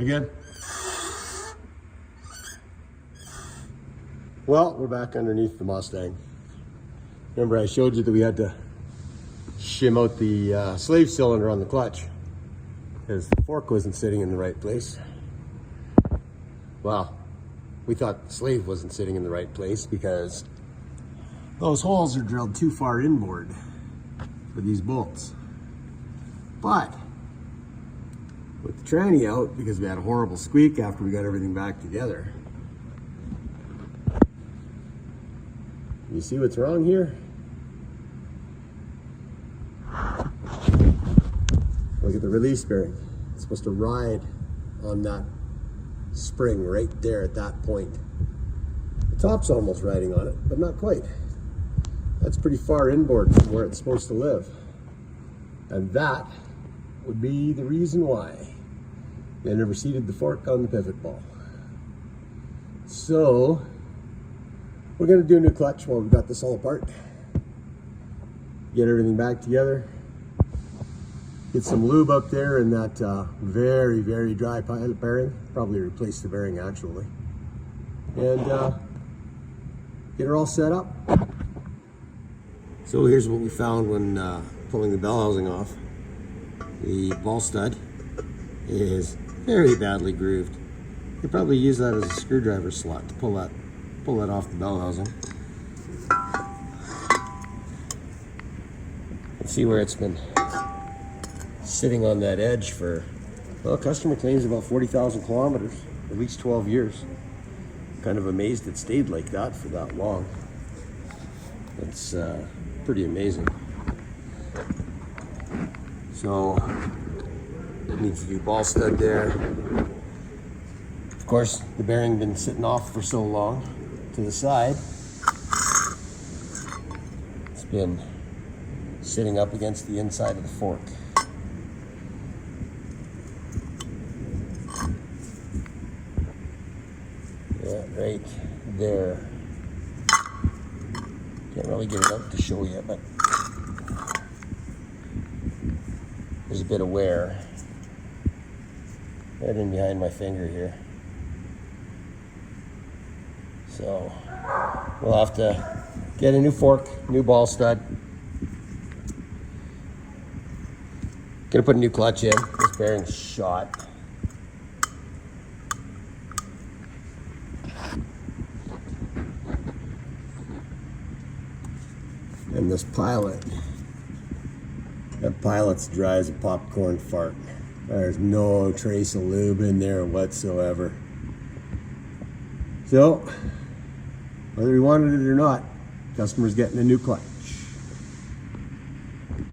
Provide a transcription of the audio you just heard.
Again. Well, we're back underneath the Mustang. Remember I showed you that we had to shim out the slave cylinder on the clutch because the fork wasn't sitting in the right place. Well, we thought the slave wasn't sitting in the right place because those holes are drilled too far inboard for these bolts. But with the tranny out, because we had a horrible squeak after we got everything back together, you see what's wrong here? Look at the release bearing. It's supposed to ride on that spring right there at that point. The top's almost riding on it, but not quite. That's pretty far inboard from where it's supposed to live. And that would be the reason why they never seated the fork on the pivot ball. So we're going to do a new clutch while we've got this all apart. Get everything back together. Get some lube up there in that very, very dry pilot bearing. Probably replace the bearing actually. And get her all set up. So here's what we found when pulling the bell housing off. The ball stud is very badly grooved. You could probably use that as a screwdriver slot to pull that off the bell housing. Let's see where it's been sitting on that edge for, well, customer claims about 40,000 kilometers, at least 12 years. Kind of amazed it stayed like that for that long. It's pretty amazing. So, needs a new ball stud there. Of course, the bearing been sitting off for so long to the side. It's been sitting up against the inside of the fork. Yeah, right there. Can't really get it out to show you, but there's a bit of wear right in behind my finger here. So we'll have to get a new fork, new ball stud. Gonna put a new clutch in. This bearing's shot. And this pilot, that pilot's dry as a popcorn fart. There's no trace of lube in there whatsoever. So, whether we wanted it or not, customer's getting a new clutch.